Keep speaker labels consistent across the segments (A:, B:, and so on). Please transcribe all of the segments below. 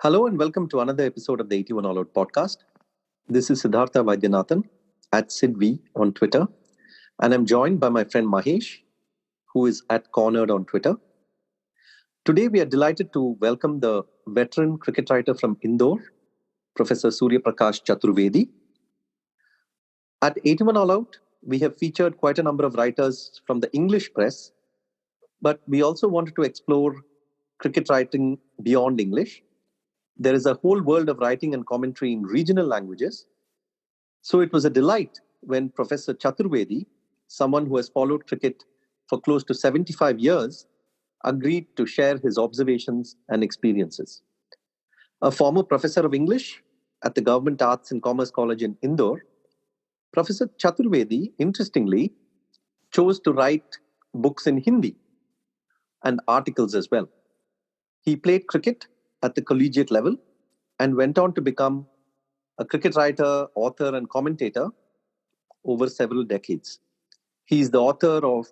A: Hello and welcome to another episode of the 81 All Out podcast. This is Siddhartha Vaidyanathan at SidV on Twitter, and I'm joined by my friend Mahesh, who is at Cornered on Twitter. Today, we are delighted to welcome the veteran cricket writer from Indore, Professor Surya Prakash Chaturvedi. At 81 All Out, we have featured quite a number of writers from the English press, but we also wanted to explore cricket writing beyond English. There is a whole world of writing and commentary in regional languages. So it was a delight when Professor Chaturvedi, someone who has followed cricket for close to 75 years, agreed to share his observations and experiences. A former professor of English at the Government Arts and Commerce College in Indore, Professor Chaturvedi, interestingly, chose to write books in Hindi and articles as well. He played cricket at the collegiate level and went on to become a cricket writer, author, and commentator over several decades. He is the author of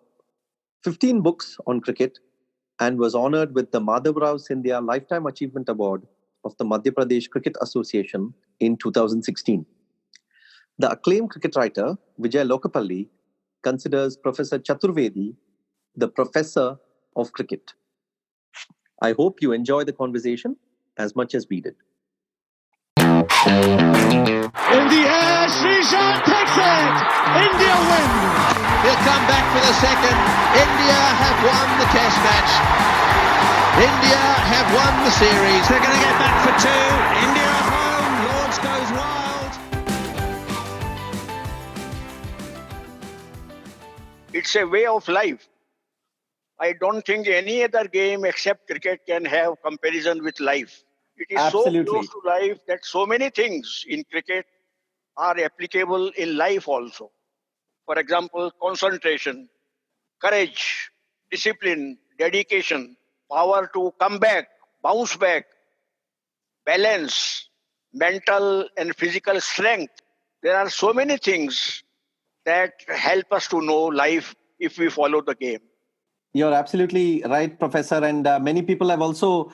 A: 15 books on cricket and was honored with the Madhavrao Scindia Lifetime Achievement Award of the Madhya Pradesh Cricket Association in 2016. The acclaimed cricket writer, Vijay Lokapalli, considers Professor Chaturvedi the professor of cricket. I hope you enjoy the conversation as much as we did.
B: In the air, Srishan takes it! India win!
C: He'll come back for the second. India have won the test match. India have won the series.
B: They're going to get back for two. India home. Lords goes wild.
D: It's a way of life. I don't think any other game except cricket can have comparison with life. It is
A: Absolutely.
D: so close to life that so many things in cricket are applicable in life also. For example, concentration, courage, discipline, dedication, power to come back, bounce back, balance, mental and physical strength. There are so many things that help us to know life if we follow the game.
A: You're absolutely right, Professor. And many people have also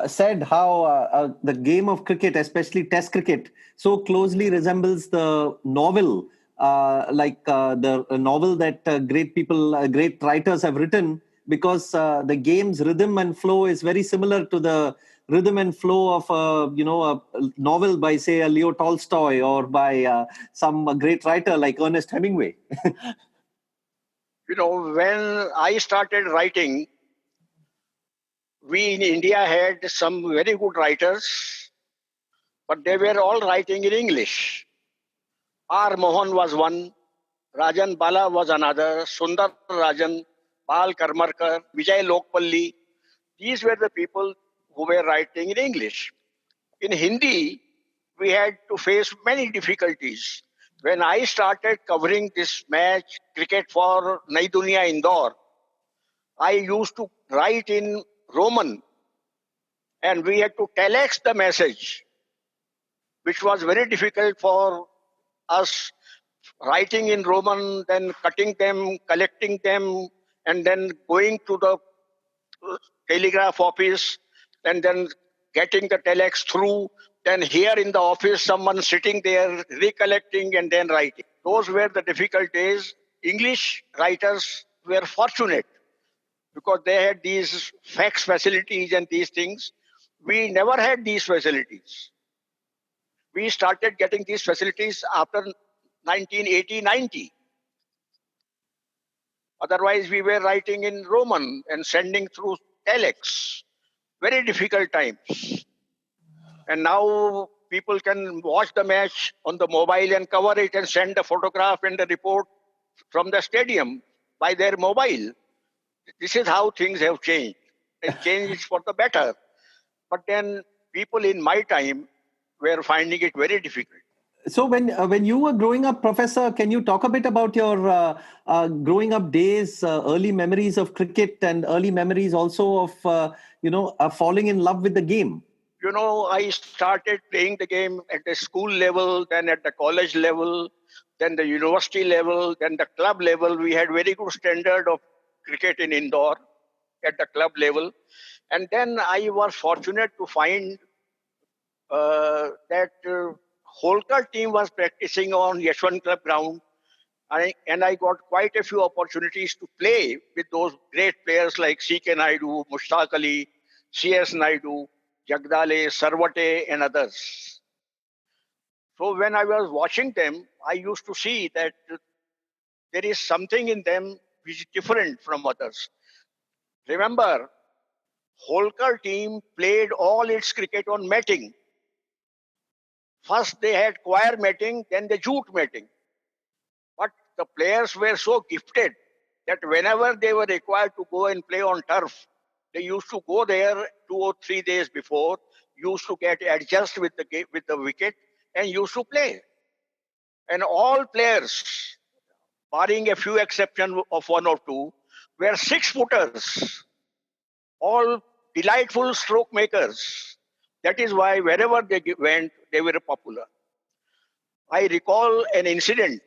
A: said how the game of cricket, especially Test cricket, so closely resembles the novel, the novel that great writers have written, because the game's rhythm and flow is very similar to the rhythm and flow of a novel by, say, a Leo Tolstoy or by some great writer like Ernest Hemingway.
D: When I started writing, we in India had some very good writers, but they were all writing in English. R. Mohan was one, Rajan Bala was another, Sundar Rajan, Bal Karmarkar, Vijay Lokapalli. These were the people who were writing in English. In Hindi, we had to face many difficulties. When I started covering this match, cricket for Nai Duniya Indore, I used to write in Roman and we had to telex the message, which was very difficult for us, writing in Roman, then cutting them, collecting them, and then going to the telegraph office and then getting the telex through. Then here in the office, someone sitting there, recollecting and then writing. Those were the difficult days. English writers were fortunate because they had these fax facilities and these things. We never had these facilities. We started getting these facilities after 1980-90. Otherwise, we were writing in Roman and sending through telex. Very difficult times. And now people can watch the match on the mobile and cover it and send the photograph and the report from the stadium by their mobile. This is how things have changed. And changed for the better. But then people in my time were finding it very difficult.
A: So when you were growing up, Professor, can you talk a bit about your growing up days, early memories of cricket and early memories also of falling in love with the game?
D: I started playing the game at the school level, then at the college level, then the university level, then the club level. We had very good standard of cricket in Indore at the club level. And then I was fortunate to find that Holkar team was practicing on Yashwant Club ground, and I got quite a few opportunities to play with those great players like CK Nayudu, Mushtaq Ali, CS Nayudu, Jagdale, Sarvate, and others. So when I was watching them, I used to see that there is something in them which is different from others. Remember, Holkar team played all its cricket on matting. First they had choir matting, then the jute matting. But the players were so gifted that whenever they were required to go and play on turf, they used to go there 2 or 3 days before, used to get adjust with the wicket, and used to play. And all players, barring a few exceptions of one or two, were 6-footers, all delightful stroke makers. That is why wherever they went, they were popular. I recall an incident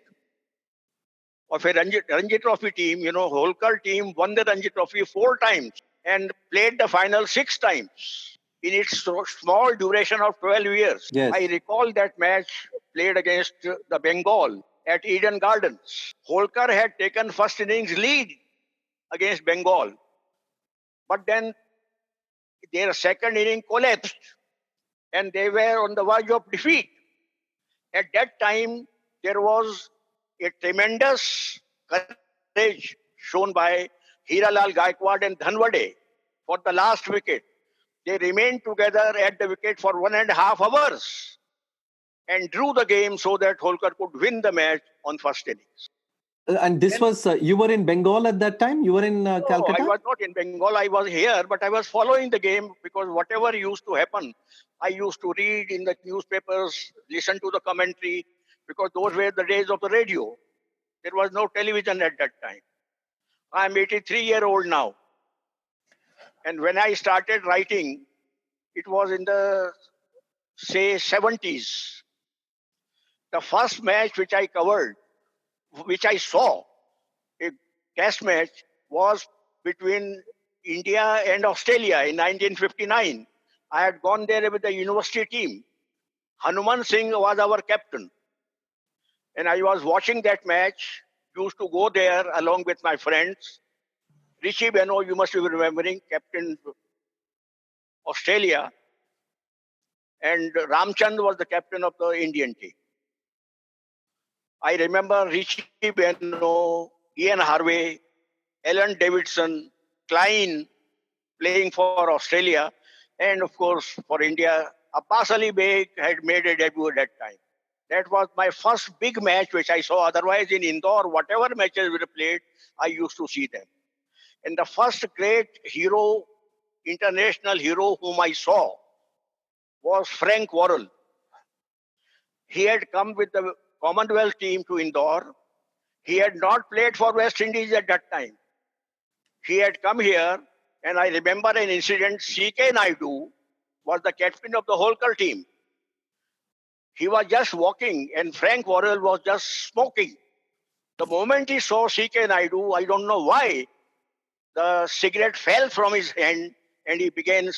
D: of a Ranji Trophy team. Holkar team won the Ranji Trophy 4 times and played the final 6 times in its small duration of 12 years.
A: Yes.
D: I recall that match played against the Bengal at Eden Gardens. Holkar had taken first innings lead against Bengal, but then their second inning collapsed and they were on the verge of defeat. At that time, there was a tremendous courage shown by Hiralal Gaikwad and Dhanwade for the last wicket. They remained together at the wicket for 1.5 hours and drew the game so that Holkar could win the match on first innings.
A: And this was, you were in Bengal at that time? You were in Calcutta?
D: No, I was not in Bengal. I was here, but I was following the game because whatever used to happen, I used to read in the newspapers, listen to the commentary, because those were the days of the radio. There was no television at that time. I'm 83-year-old now. And when I started writing, it was in the, say, 70s. The first match which I covered, which I saw, a test match, was between India and Australia in 1959. I had gone there with the university team. Hanuman Singh was our captain. And I was watching that match, used to go there along with my friends. Rishi Beno, you must be remembering, captain Australia. And Ramchand was the captain of the Indian team. I remember Rishi Beno, Ian Harvey, Alan Davidson, Klein playing for Australia, and of course for India, Abbas Ali Beg had made a debut at that time. That was my first big match which I saw. Otherwise in Indore, whatever matches were played, I used to see them. And the first great hero, international hero whom I saw was Frank Worrell. He had come with the Commonwealth team to Indore. He had not played for West Indies at that time. He had come here, and I remember an incident. CK Nayudu was the captain of the Holkar team. He was just walking, and Frank Worrell was just smoking. The moment he saw CK Nayudu, I don't know why, the cigarette fell from his hand, and he began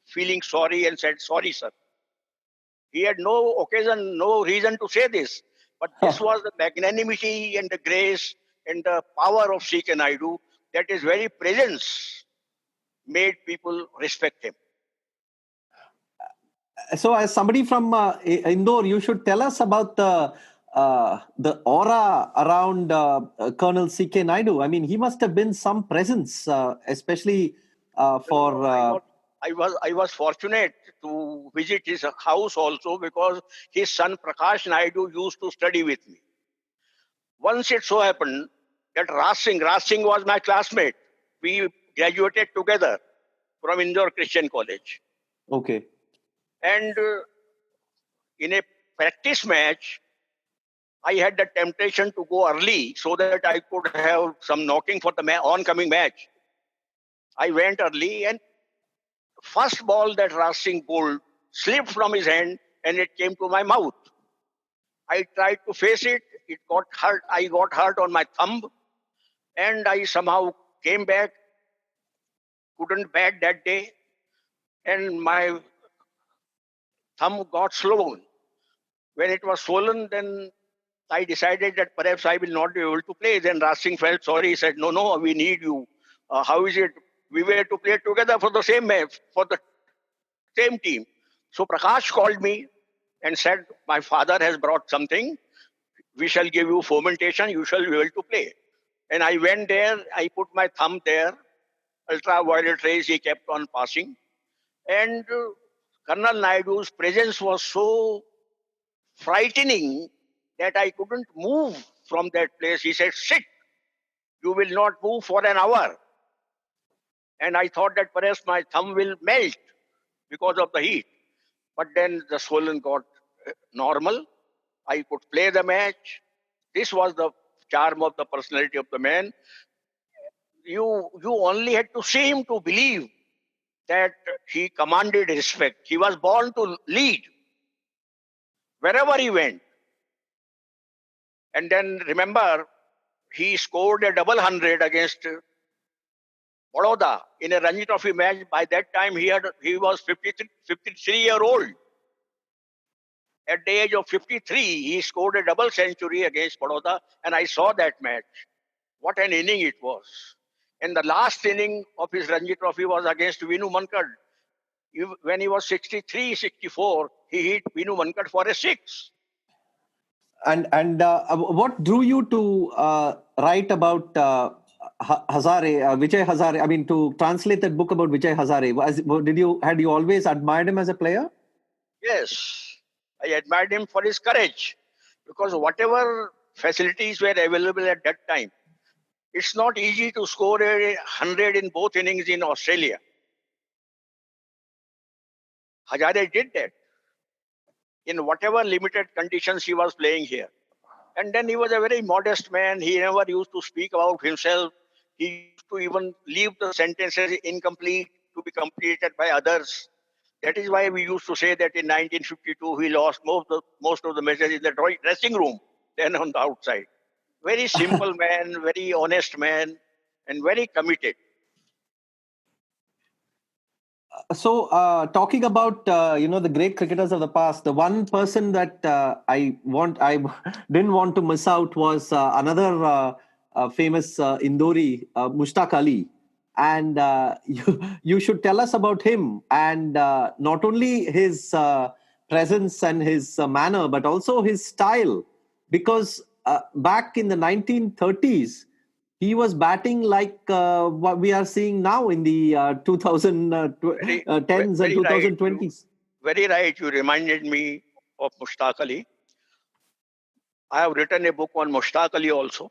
D: feeling sorry and said, "Sorry, sir." He had no occasion, no reason to say this. But this was the magnanimity and the grace and the power of CK Nayudu, that his very presence made people respect him.
A: So, as somebody from Indore, you should tell us about the aura around Colonel C.K. Naidu. I mean, he must have been some presence, especially for.
D: I was fortunate to visit his house also because his son Prakash Naidu used to study with me. Once it so happened that Raj Singh was my classmate. We graduated together from Indore Christian College.
A: Okay.
D: And in a practice match, I had the temptation to go early so that I could have some knocking for the oncoming match. I went early, and first ball that Raj Singh bowled slipped from his hand and it came to my mouth. I tried to face it. It got hurt. I got hurt on my thumb, and I somehow came back. Couldn't bat that day, and my thumb got swollen. When it was swollen, then I decided that perhaps I will not be able to play. Then Raj Singh felt sorry. He said, no, we need you. How is it? We were to play together for the same match, for the same team. So Prakash called me and said, my father has brought something. We shall give you fomentation. You shall be able to play. And I went there. I put my thumb there. Ultraviolet rays he kept on passing. And Colonel Naidu's presence was so frightening that I couldn't move from that place. He said, sit. You will not move for an hour. And I thought that perhaps my thumb will melt because of the heat. But then the swollen got normal. I could play the match. This was the charm of the personality of the man. You only had to see him to believe that he commanded respect. He was born to lead wherever he went. And then remember, he scored a double hundred against Baroda in a Ranji Trophy match. By that time, he was 53-year-old. At the age of 53, he scored a double century against Baroda, and I saw that match. What an inning it was. And the last inning of his Ranji Trophy was against Vinu Mankad. When he was 63, 64, he hit Vinu Mankad for a six.
A: And what drew you to write about Hazare, Vijay Hazare? I mean, to translate that book about Vijay Hazare. Had you always admired him as a player?
D: Yes, I admired him for his courage, because whatever facilities were available at that time, it's not easy to score 100 in both innings in Australia. Hazare did that in whatever limited conditions he was playing here. And then he was a very modest man. He never used to speak about himself. He used to even leave the sentences incomplete to be completed by others. That is why we used to say that in 1952 he lost most of the matches in the dressing room than on the outside. Very simple man, very honest man, and very committed.
A: So, talking about the great cricketers of the past, the one person that I didn't want to miss out was another famous Indori, Mushtaq Ali, and you should tell us about him, and not only his presence and his manner, but also his style, because back in the 1930s. He was batting like what we are seeing now in the 2010s and 2020s.
D: Very right. You reminded me of Mushtaq Ali. I have written a book on Mushtaq Ali also.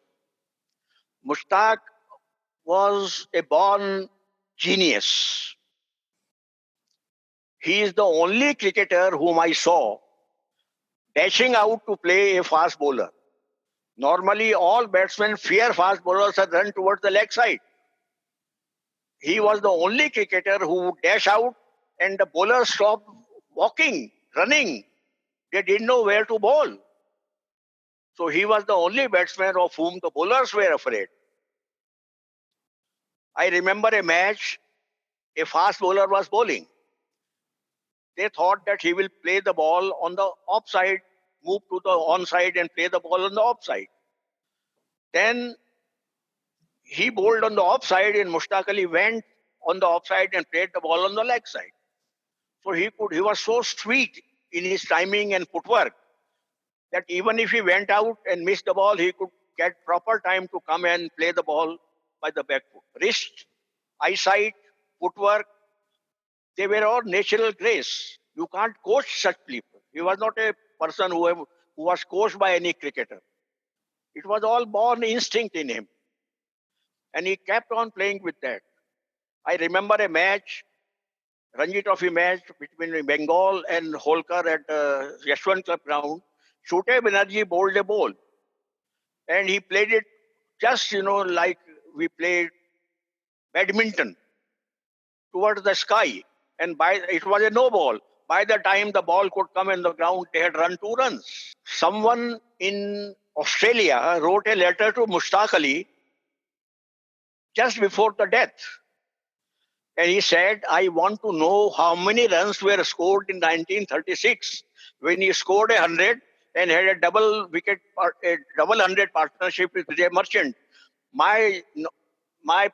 D: Mushtaq was a born genius. He is the only cricketer whom I saw dashing out to play a fast bowler. Normally, all batsmen fear fast bowlers and run towards the leg side. He was the only cricketer who would dash out and the bowlers stopped walking, running. They didn't know where to bowl. So he was the only batsman of whom the bowlers were afraid. I remember a match, a fast bowler was bowling. They thought that he will play the ball on the offside, move to the onside and play the ball on the offside. Then he bowled on the offside and Mushtaq Ali went on the offside and played the ball on the leg side. So he was so sweet in his timing and footwork that even if he went out and missed the ball, he could get proper time to come and play the ball by the back foot. Wrist, eyesight, footwork, they were all natural grace. You can't coach such people. He was not a person who was coached by any cricketer. It was all born instinct in him. And he kept on playing with that. I remember a match, Ranji Trophy match between Bengal and Holkar at Yashwant Club ground. Chote Banerjee bowled a ball. And he played it just, like we played badminton towards the sky. And it was a no ball. By the time the ball could come in the ground, they had run 2 runs. Someone in Australia wrote a letter to Mushtaq Ali just before the death. And he said, I want to know how many runs were scored in 1936 when he scored 100 and had a double 100 partnership with Vijay Merchant. My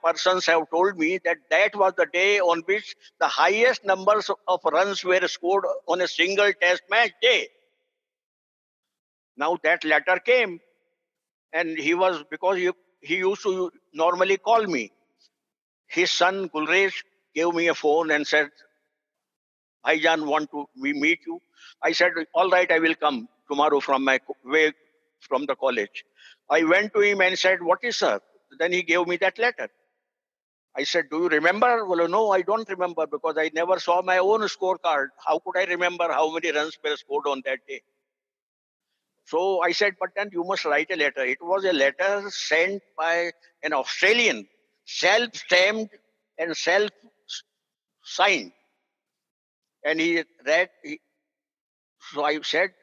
D: persons have told me that that was the day on which the highest numbers of runs were scored on a single test match day. Now that letter came, and because he used to normally call me. His son Gulresh gave me a phone and said, Bhaijan, we meet you? I said, all right, I will come tomorrow from my way from the college. I went to him and said, what is, sir? Then he gave me that letter. I said, do you remember? Well, no, I don't remember because I never saw my own scorecard. How could I remember how many runs were scored on that day? So I said, but then you must write a letter. It was a letter sent by an Australian, self-stamped and self-signed. And he read, so I said,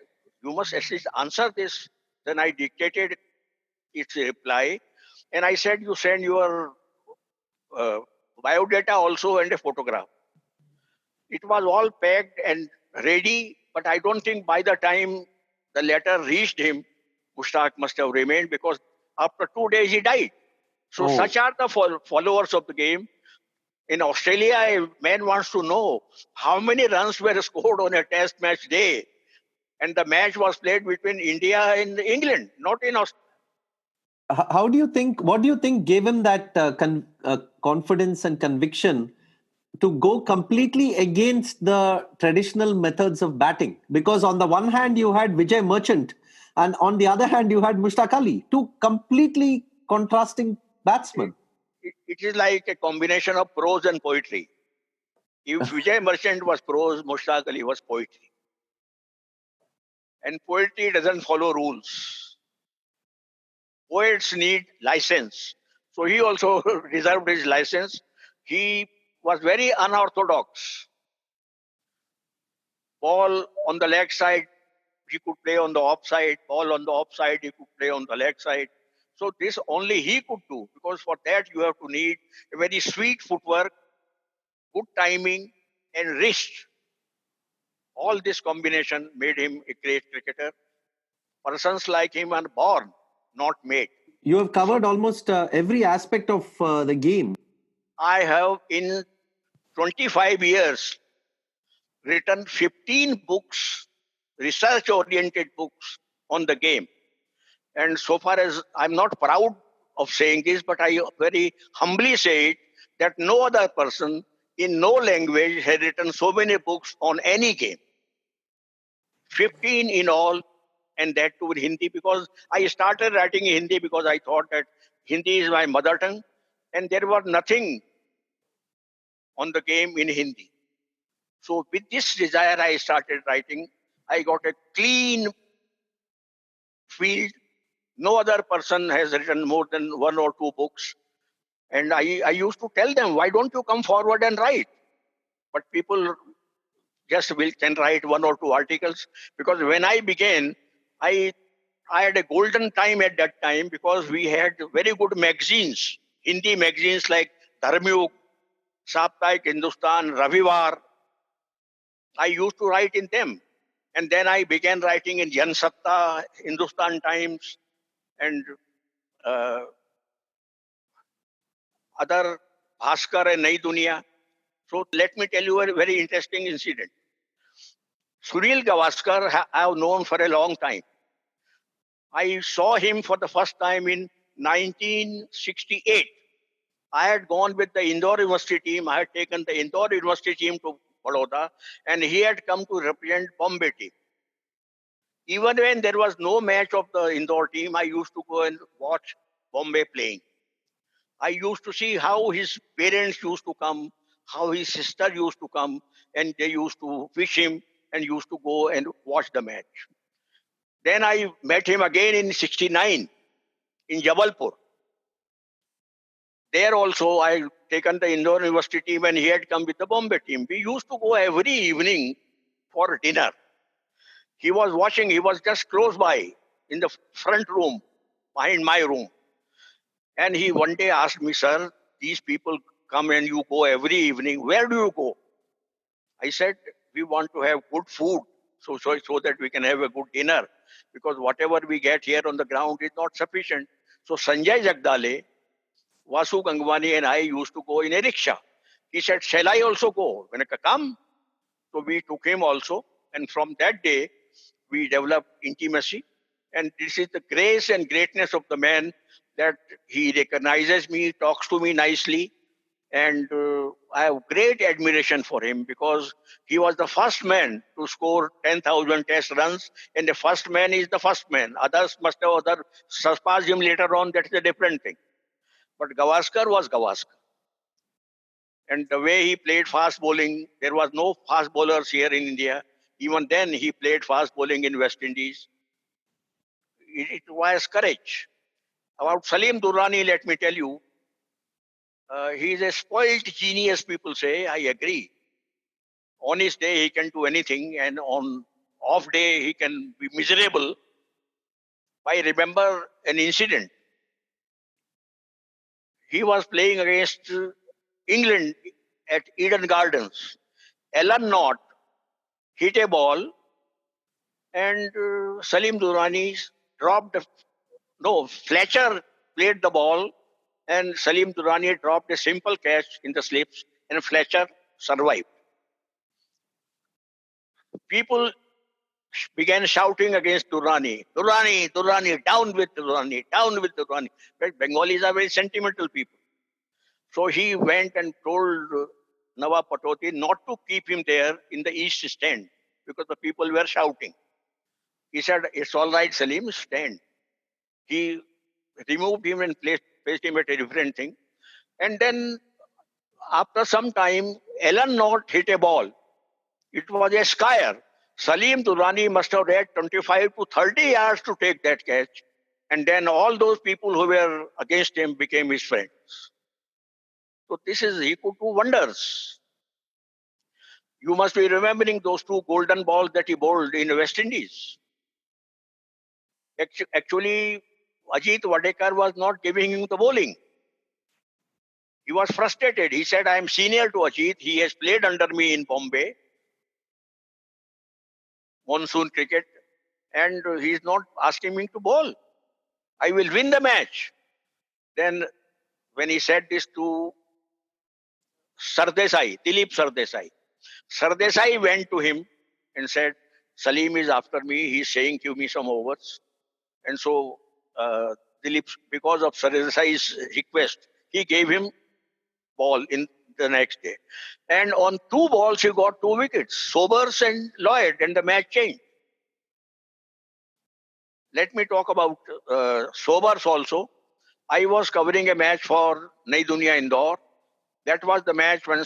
D: you must at least answer this. Then I dictated its reply. And I said, you send your biodata also and a photograph. It was all packed and ready, but I don't think by the time the letter reached him, Mushtaq must have remained because after 2 days he died. So such are the followers of the game. In Australia, a man wants to know how many runs were scored on a test match day. And the match was played between India and England, not in Australia.
A: What do you think gave him that confidence and conviction to go completely against the traditional methods of batting? Because on the one hand, you had Vijay Merchant, and on the other hand, you had Mushtaq Ali, two completely contrasting batsmen.
D: It is like a combination of prose and poetry. If Vijay Merchant was prose, Mushtaq Ali was poetry. And poetry doesn't follow rules. Poets need license. So he also reserved his license. He was very unorthodox. Ball on the leg side, he could play on the off side. Ball on the off side, he could play on the leg side. So this only he could do, because for that you have to need a very sweet footwork, good timing, and wrist. All this combination made him a great cricketer. Persons like him are born, not made.
A: You have covered almost every aspect of the game.
D: I have, in 25 years, written 15 books, research-oriented books on the game. And so far as I'm not proud of saying this, but I very humbly say it, that no other person in no language has written so many books on any game. 15 in all, and that too in Hindi, because I started writing in Hindi because I thought that Hindi is my mother tongue, and there was nothing on the game in Hindi. So with this desire, I started writing. I got a clean field. No other person has written more than 1 or 2 books. And I used to tell them, why don't you come forward and write? But people just can write 1 or 2 articles. Because when I began, I had a golden time at that time, because we had very good magazines, Hindi magazines like Dharmyug, Saptaik Hindustan, Ravivar. I used to write in them. And then I began writing in Jansatta, Hindustan Times, and other Bhaskar and Nai Duniya. So let me tell you a very interesting incident. Sunil Gavaskar I have known for a long time. I saw him for the first time in 1968. I had gone with the Indore University team. I had taken the Indore University team to Vadodara, and he had come to represent Bombay team. Even when there was no match of the Indore team, I used to go and watch Bombay playing. I used to see how his parents used to come, how his sister used to come, and they used to wish him and used to go and watch the match. Then I met him again in 69 in Jabalpur. There also I taken the Indore University team, and he had come with the Bombay team. We used to go every evening for dinner. He was watching, he was just close by in the front room, behind my room. And he one day asked me, sir, these people come and you go every evening. Where do you go? I said, we want to have good food so that we can have a good dinner, because whatever we get here on the ground is not sufficient. So Sanjay Jagdale, Vasu Gangwani and I used to go in a rickshaw. He said, shall I also go? When I said, come. So we took him also. And from that day, we developed intimacy. And this is the grace and greatness of the man, that he recognizes me, talks to me nicely. And I have great admiration for him, because he was the first man to score 10,000 test runs. And the first man is the first man. Others must have surpassed him later on. That is a different thing. But Gavaskar was Gavaskar. And the way he played fast bowling, there was no fast bowlers here in India. Even then, he played fast bowling in West Indies. It requires courage. About Salim Durrani, let me tell you, he is a spoiled genius, people say. I agree. On his day, he can do anything, and on off day, he can be miserable. I remember an incident. He was playing against England at Eden Gardens. Alan Knott hit a ball, and Salim Durrani dropped. No, Fletcher played the ball, and Salim Durrani dropped a simple catch in the slips, and Fletcher survived. People began shouting against Durrani. Durrani, Durrani, down with Durrani, down with Durrani. But Bengalis are very sentimental people. So he went and told Nawab Patoti not to keep him there in the east stand, because the people were shouting. He said, it's all right, Salim, stand. He removed him and placed him at a different thing. And then after some time, Alan Knott hit a ball. It was a skier. Salim Durrani must have read 25 to 30 yards to take that catch. And then all those people who were against him became his friends. So he could do wonders. You must be remembering those 2 golden balls that he bowled in West Indies. Actually, Ajit Wadekar was not giving him the bowling. He was frustrated. He said, I am senior to Ajit. He has played under me in Bombay, monsoon cricket, and he is not asking me to bowl. I will win the match. Then when he said this to Dilip Sardesai went to him and said, Salim is after me. He is saying, give me some overs. And so Dilip, because of Sardesai's request, he gave him ball in the next day. And on 2 balls, he got 2 wickets, Sobers and Lloyd, and the match changed. Let me talk about Sobers also. I was covering a match for Nai Dunya Indore. That was the match when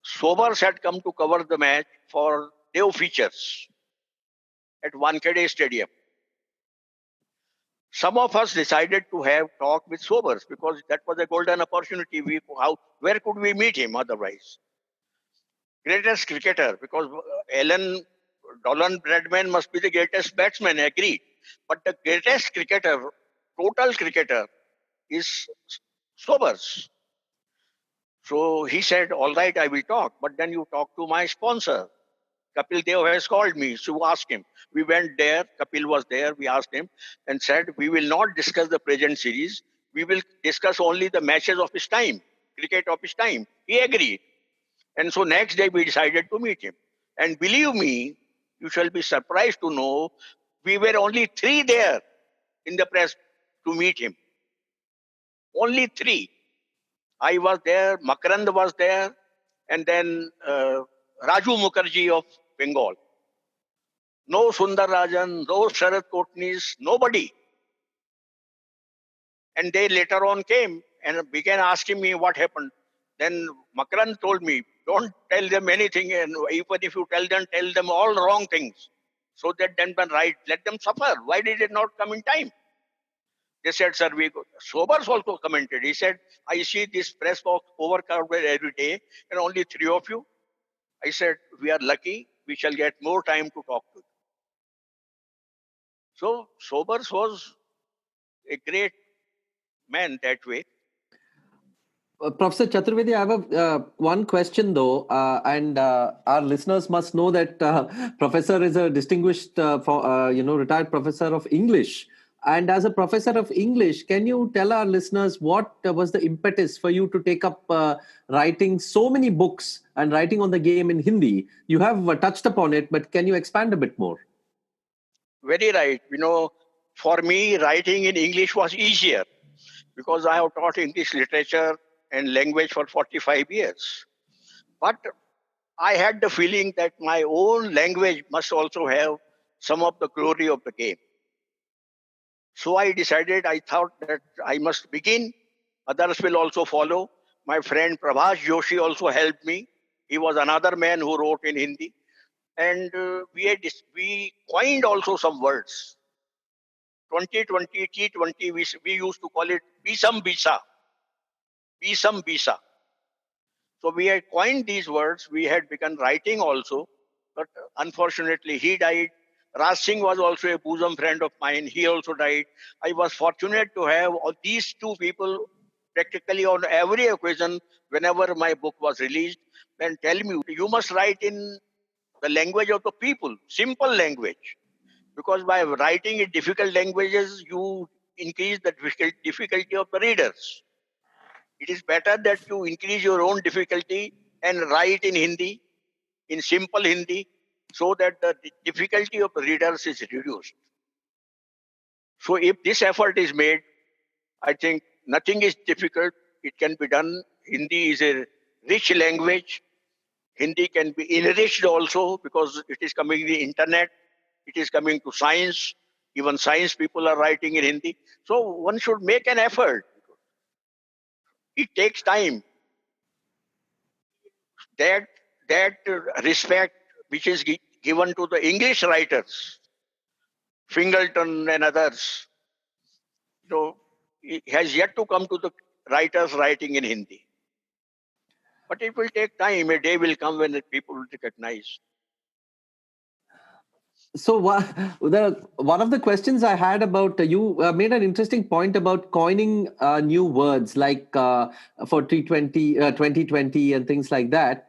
D: Sobers had come to cover the match for Dev Features at Wankhede Stadium. Some of us decided to have talk with Sobers, because that was a golden opportunity. Where could we meet him otherwise? Greatest cricketer, because Dolan Bradman must be the greatest batsman, agreed. But the greatest cricketer, total cricketer, is Sobers. So he said, all right, I will talk. But then you talk to my sponsor. Kapil Dev has called me. So ask him. We went there. Kapil was there. We asked him and said, we will not discuss the present series. We will discuss only the matches of his time, cricket of his time. He agreed. And so next day we decided to meet him. And believe me, you shall be surprised to know, we were only 3 there in the press to meet him. Only 3. I was there, Makarand was there, and then Raju Mukherjee of Bengal. No Sundar Rajan, no Sharad Kotnis, nobody. And they later on came and began asking me what happened. Then Makarand told me, don't tell them anything, and even if you tell them all wrong things, so that then when right, let them suffer. Why did it not come in time? They said, sir, Sobers also commented. He said, I see this press box overcrowded every day, and only 3 of you. I said, we are lucky. We shall get more time to talk to you. So Sobers was a great man that way.
A: Professor Chaturvedi, I have one question though, and our listeners must know that Professor is a distinguished, retired professor of English. And as a professor of English, can you tell our listeners what was the impetus for you to take up writing so many books and writing on the game in Hindi? You have touched upon it, but can you expand a bit more?
D: Very right. For me, writing in English was easier because I have taught English literature and language for 45 years. But I had the feeling that my own language must also have some of the glory of the game. So I thought that I must begin. Others will also follow. My friend Prabhas Joshi also helped me. He was another man who wrote in Hindi. And we coined also some words. 2020, T20, we used to call it Bisam Bisa. Bisam Bisa. So we had coined these words. We had begun writing also. But unfortunately, he died. Raj Singh was also a bosom friend of mine. He also died. I was fortunate to have all these two people practically on every occasion whenever my book was released. Then tell me, you must write in the language of the people, simple language. Because by writing in difficult languages, you increase the difficulty of the readers. It is better that you increase your own difficulty and write in Hindi, in simple Hindi, so that the difficulty of the readers is reduced. So if this effort is made, I think nothing is difficult. It can be done. Hindi is a rich language. Hindi can be enriched also because it is coming to the internet. It is coming to science. Even science people are writing in Hindi. So one should make an effort. It takes time. That respect which is given to the English writers, Fingleton and others, it has yet to come to the writers writing in Hindi. But it will take time. A day will come when the people will recognize.
A: So one of the questions I had about you made an interesting point about coining new words like for T20, 2020 and things like that.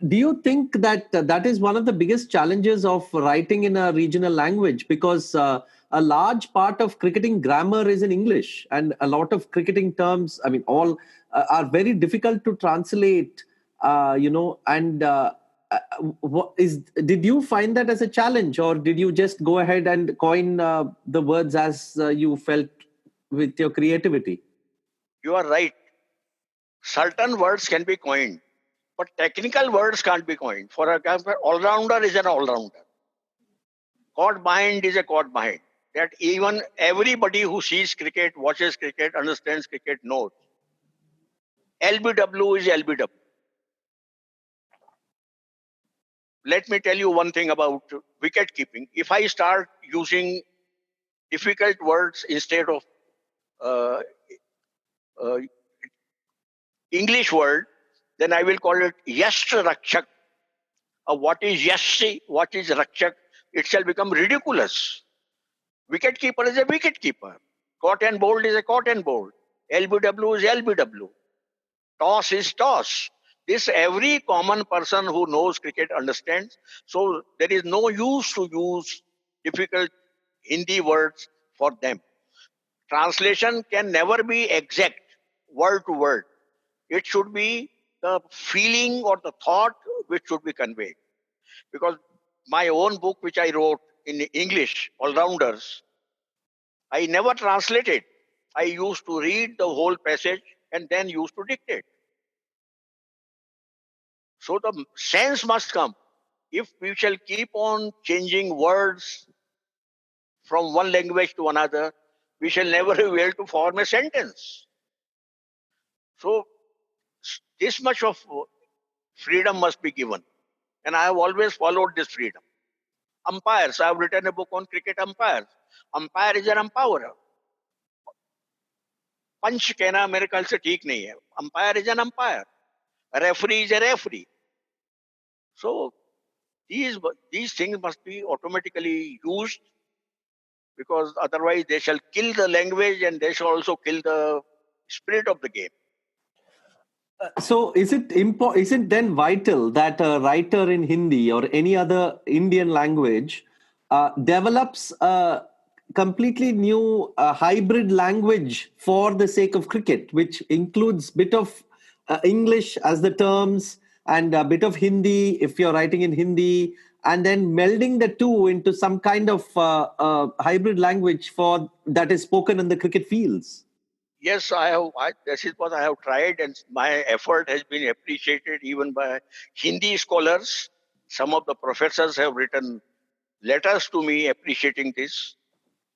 A: Do you think that that is one of the biggest challenges of writing in a regional language? Because a large part of cricketing grammar is in English, and a lot of cricketing terms, I mean, all are very difficult to translate. And did you find that as a challenge, or did you just go ahead and coin the words as you felt with your creativity?
D: You are right. Certain words can be coined, but technical words can't be coined. For example, all-rounder is an all-rounder. Court behind is a court behind. That even everybody who sees cricket, watches cricket, understands cricket knows. LBW is LBW. Let me tell you one thing about wicket keeping. If I start using difficult words instead of uh, uh, English word, then I will call it Yastra Rakshak. What is Yashi? What is Rakshak? It shall become ridiculous. Wicket keeper is a wicket keeper. Caught and bowled is a caught and bowled. LBW is LBW. Toss is toss. This every common person who knows cricket understands. So there is no use to use difficult Hindi words for them. Translation can never be exact, word to word. It should be the feeling or the thought which should be conveyed. Because my own book, which I wrote in English, All Rounders, I never translated. I used to read the whole passage and then used to dictate. So the sense must come. If we shall keep on changing words from one language to another, we shall never be able to form a sentence. So this much of freedom must be given. And I have always followed this freedom. Umpires, I have written a book on cricket umpires. Umpire is an empowerer. पंच कहना मेरे ख्याल से ठीक नहीं है. Umpire is an umpire. A referee is a referee. So these things must be automatically used, because otherwise they shall kill the language and they shall also kill the spirit of the game.
A: So is it then vital that a writer in Hindi or any other Indian language develops a completely new hybrid language for the sake of cricket, which includes bit of English as the terms and a bit of Hindi if you're writing in Hindi, and then melding the two into some kind of hybrid language for that is spoken in the cricket fields?
D: Yes, I have. This is what I have tried, and my effort has been appreciated even by Hindi scholars. Some of the professors have written letters to me appreciating this,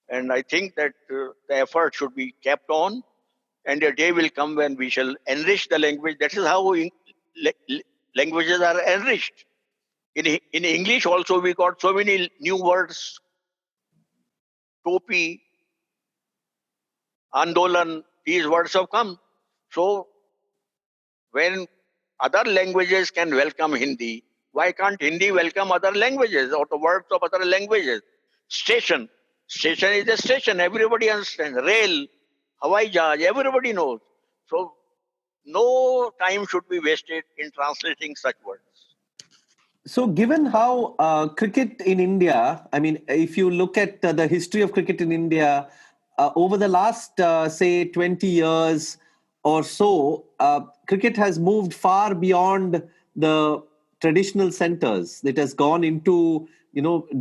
D: and I think that the effort should be kept on. And a day will come when we shall enrich the language. That is how languages are enriched. In English also, we got so many new words: topi, andolan. These words have come. So when other languages can welcome Hindi, why can't Hindi welcome other languages or the words of other languages? Station. Station is a station. Everybody understands. Rail, Hawai Jahaj, everybody knows. So no time should be wasted in translating such words.
A: So, given how cricket in India, I mean, if you look at the history of cricket in India over the last, say, 20 years or so, cricket has moved far beyond the traditional centers. It has gone into,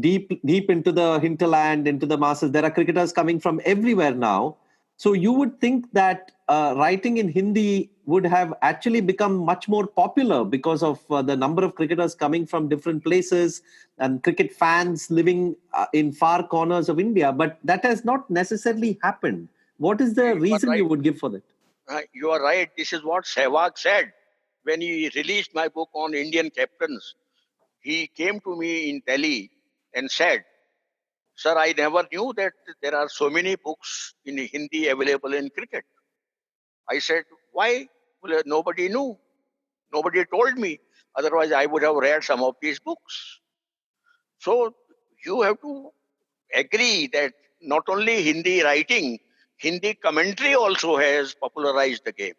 A: deep into the hinterland, into the masses. There are cricketers coming from everywhere now. So you would think that writing in Hindi would have actually become much more popular because of the number of cricketers coming from different places and cricket fans living in far corners of India. But that has not necessarily happened. What is the
D: You are
A: reason
D: right.
A: you would give for that?
D: You are right. This is what Sehwag said when he released my book on Indian captains. He came to me in Delhi and said, "Sir, I never knew that there are so many books in Hindi available in cricket." I said, "Why?" Well, nobody knew. Nobody told me. Otherwise, I would have read some of these books. So you have to agree that not only Hindi writing, Hindi commentary also has popularized the game.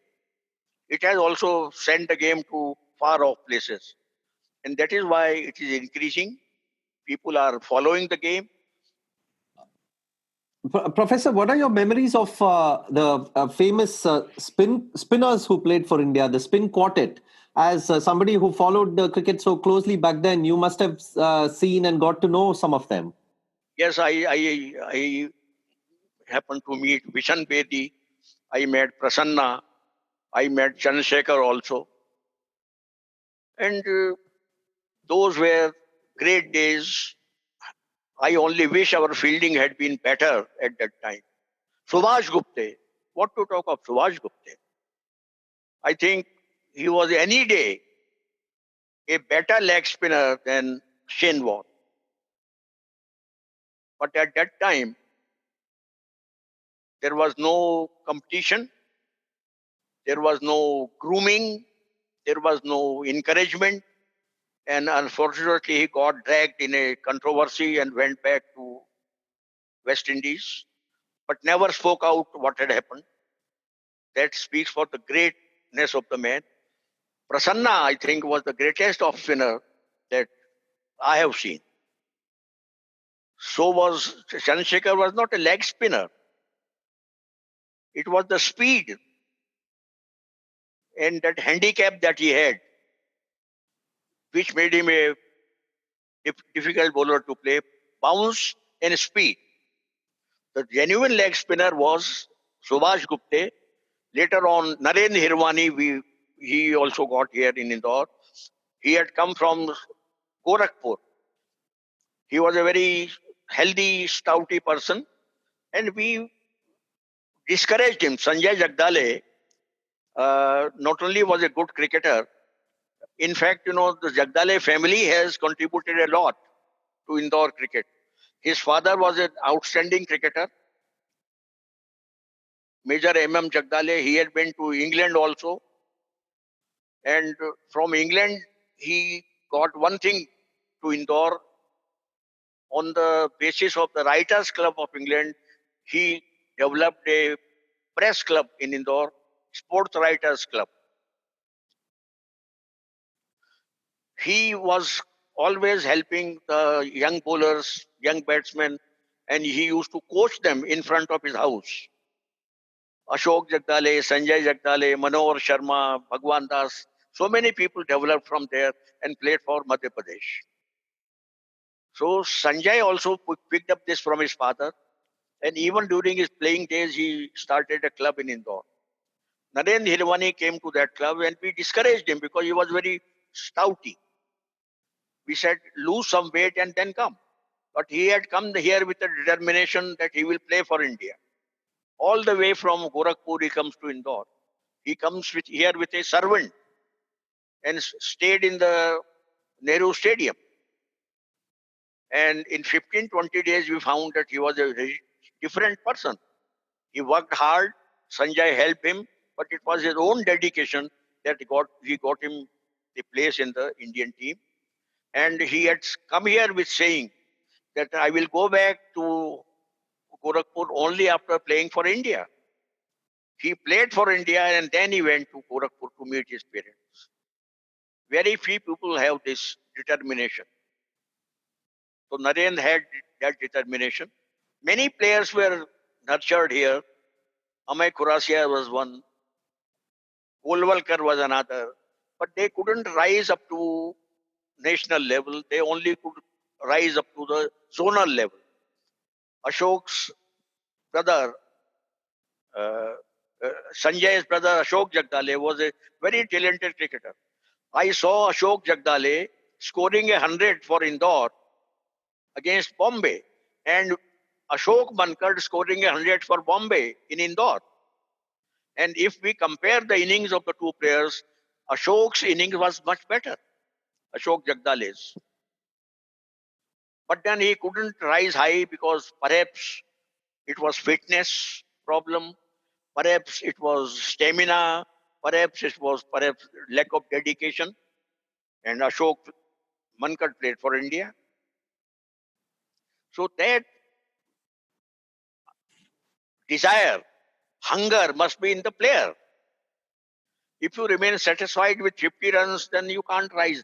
D: It has also sent the game to far off places. And that is why it is increasing. People are following the game.
A: Professor, what are your memories of the famous spinners who played for India, the spin quartet? As somebody who followed cricket so closely back then, you must have seen and got to know some of them.
D: Yes, I happened to meet Vishan Bedi. I met Prasanna. I met Chandrasekhar also. And those were great days. I only wish our fielding had been better at that time. Subhash Gupte. What to talk of Subhash Gupte? I think he was any day a better leg spinner than Shane Warne. But at that time, there was no competition, there was no grooming, there was no encouragement, and unfortunately, he got dragged in a controversy and went back to West Indies, but never spoke out what had happened. That speaks for the greatness of the man. Prasanna, I think, was the greatest off spinner that I have seen. So was Chandrasekhar was not a leg spinner. It was the speed and that handicap that he had, which made him a difficult bowler to play. Bounce and speed. The genuine leg spinner was Subhash Gupte. Later on, Narendra Hirwani, he also got here in Indore. He had come from Gorakhpur. He was a very healthy, stouty person, and we discouraged him. Sanjay Jagdale not only was a good cricketer, in fact, the Jagdale family has contributed a lot to Indore cricket. His father was an outstanding cricketer, Major M.M. Jagdale. He had been to England also. And from England, he got one thing to Indore. On the basis of the Writers' Club of England, he developed a press club in Indore, Sports Writers Club. He was always helping the young bowlers, young batsmen, and he used to coach them in front of his house. Ashok Jagdale, Sanjay Jagdale, Manohar Sharma, Bhagwan Das, so many people developed from there and played for Madhya Pradesh. So Sanjay also picked up this from his father, and even during his playing days, he started a club in Indore. Narendra Hirwani came to that club and we discouraged him because he was very stouty. We said, lose some weight and then come. But he had come here with a determination that he will play for India. All the way from Gorakhpur, he comes to Indore. He comes here with a servant and stayed in the Nehru Stadium. And in 15-20 days, we found that he was a very different person. He worked hard. Sanjay helped him, but it was his own dedication that he got him the place in the Indian team. And he had come here with saying that I will go back to Gorakhpur only after playing for India. He played for India and then he went to Gorakhpur to meet his parents. Very few people have this determination. So Narendra had that determination. Many players were nurtured here. Amay Khurasia was one. Holkar was another. But they couldn't rise up to national level. They only could rise up to the zonal level. Ashok's brother, uh, Sanjay's brother Ashok Jagdale was a very talented cricketer. I saw Ashok Jagdale scoring 100 for Indore against Bombay and Ashok Bankar scoring 100 for Bombay in Indore. And if we compare the innings of the two players, Ashok's innings was much better, Ashok Jagdale's. But then he couldn't rise high because perhaps it was fitness problem, perhaps it was stamina, perhaps it was lack of dedication. And Ashok Mankad played for India. So that desire, hunger must be in the player. If you remain satisfied with 50 runs, then you can't rise.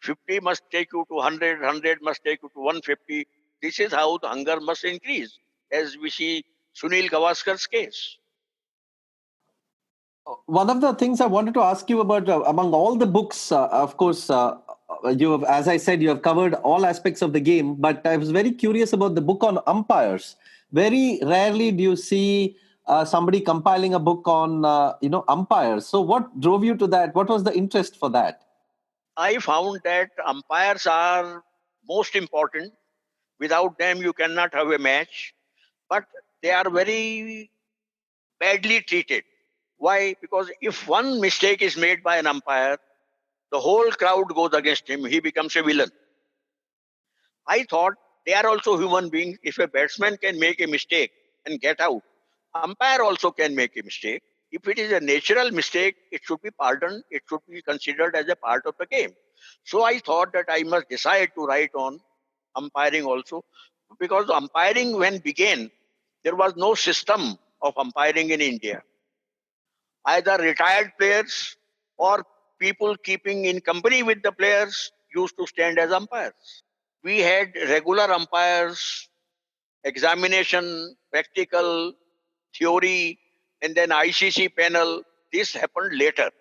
D: 50 must take you to 100, 100 must take you to 150. This is how the hunger must increase, as we see Sunil Gavaskar's case.
A: One of the things I wanted to ask you about, among all the books, of course, you have, as I said, you have covered all aspects of the game, but I was very curious about the book on umpires. Very rarely do you see somebody compiling a book on, umpires. So what drove you to that? What was the interest for that?
D: I found that umpires are most important. Without them, you cannot have a match. But they are very badly treated. Why? Because if one mistake is made by an umpire, the whole crowd goes against him. He becomes a villain. I thought they are also human beings. If a batsman can make a mistake and get out, umpire also can make a mistake. If it is a natural mistake, it should be pardoned. It should be considered as a part of the game. So I thought that I must decide to write on umpiring also, because umpiring when began, there was no system of umpiring in India. Either retired players or people keeping in company with the players used to stand as umpires. We had regular umpires, examination, practical, theory, and then ICC panel. This happened later.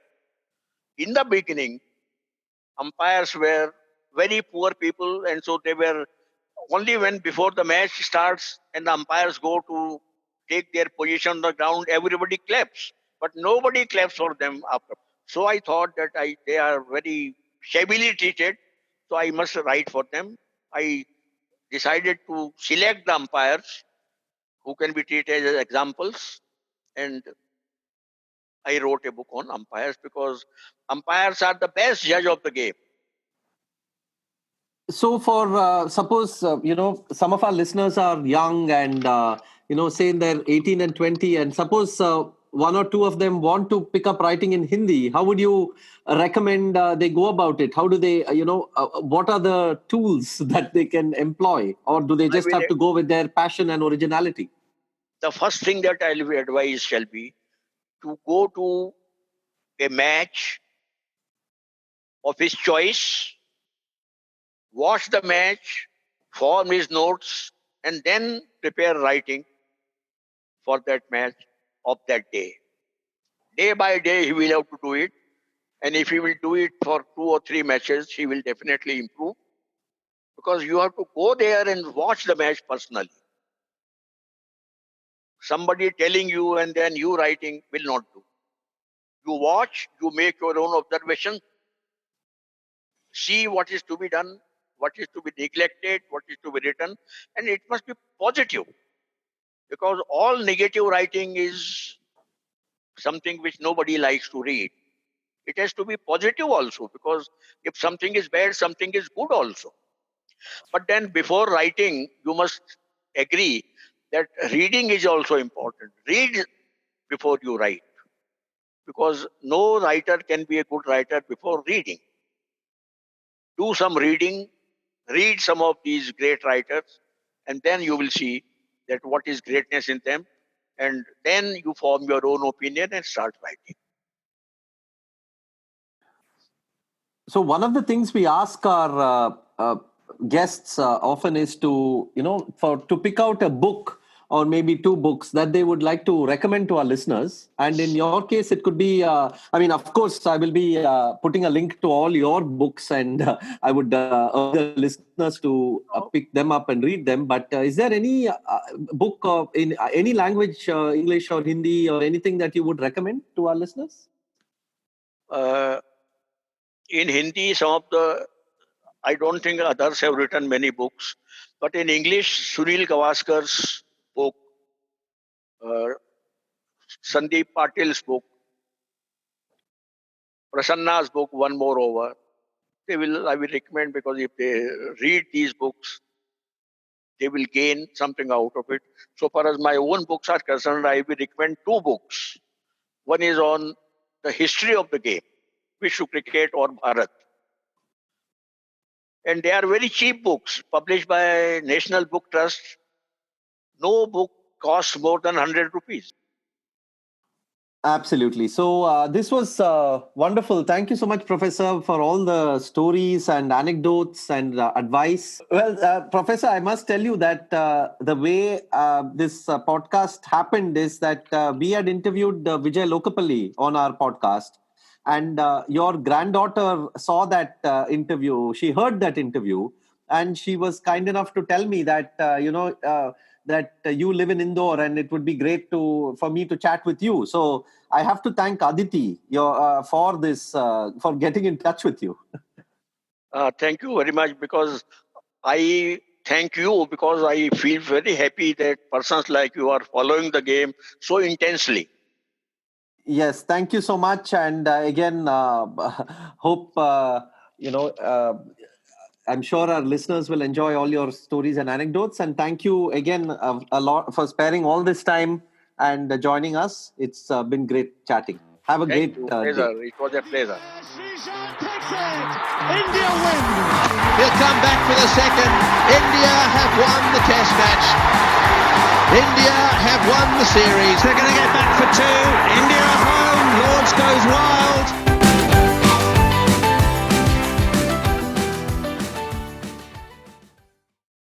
D: In the beginning, umpires were very poor people, and so they were only when before the match starts and the umpires go to take their position on the ground, everybody claps. But nobody claps for them after. So I thought that they are very shabbily treated, so I must write for them. I decided to select the umpires who can be treated as examples, and I wrote a book on umpires because umpires are the best judge of the game.
A: So for suppose some of our listeners are young and say in their 18 and 20, and suppose one or two of them want to pick up writing in Hindi, how would you recommend they go about it? How do they what are the tools that they can employ, or do they just have to go with their passion and originality?
D: The first thing that I will advise shall be to go to a match of his choice, watch the match, form his notes, and then prepare writing for that match of that day. Day by day, he will have to do it. And if he will do it for 2 or 3 matches, he will definitely improve. Because you have to go there and watch the match personally. Somebody telling you and then you writing will not do. You watch, you make your own observation, see what is to be done, what is to be neglected, what is to be written, and it must be positive. Because all negative writing is something which nobody likes to read. It has to be positive also, because if something is bad, something is good also. But then before writing, you must agree that reading is also important. Read before you write. Because no writer can be a good writer before reading. Do some reading, read some of these great writers, and then you will see that what is greatness in them, and then you form your own opinion and start writing.
A: So one of the things we ask our guests often is to pick out a book or maybe 2 books that they would like to recommend to our listeners. And in your case, it could be, of course, I will be putting a link to all your books, and I would urge the listeners to pick them up and read them. But is there any book in any language, English or Hindi or anything that you would recommend to our listeners?
D: In Hindi, I don't think others have written many books, but in English, Sunil Gavaskar's book, Sandeep Patil's book, Prasanna's book, One More Over, I will recommend, because if they read these books, they will gain something out of it. So far as my own books are concerned, I will recommend 2 books. One is on the history of the game, Vishwa Cricket or Bharat. And they are very cheap books, published by National Book Trust. No book costs more than 100 rupees.
A: Absolutely. So this was wonderful. Thank you so much, Professor, for all the stories and anecdotes and advice. Well, Professor, I must tell you that the way this podcast happened is that we had interviewed Vijay Lokapalli on our podcast. And your granddaughter saw that interview. She heard that interview, and she was kind enough to tell me that that you live in Indore, and it would be great for me to chat with you. So I have to thank Aditi for this, for getting in touch with you.
D: Thank you very much, because I thank you, because I feel very happy that persons like you are following the game so intensely.
A: Yes, thank you so much. And again, hope, I'm sure our listeners will enjoy all your stories and anecdotes. And thank you again a lot for sparing all this time and joining us. It's been great chatting. Have a great day.
D: It was a pleasure.
B: India win.
C: He'll come back for the second. India have won the Test match. India have won the series.
B: They're going to get back for 2. India at home. Lords goes wild.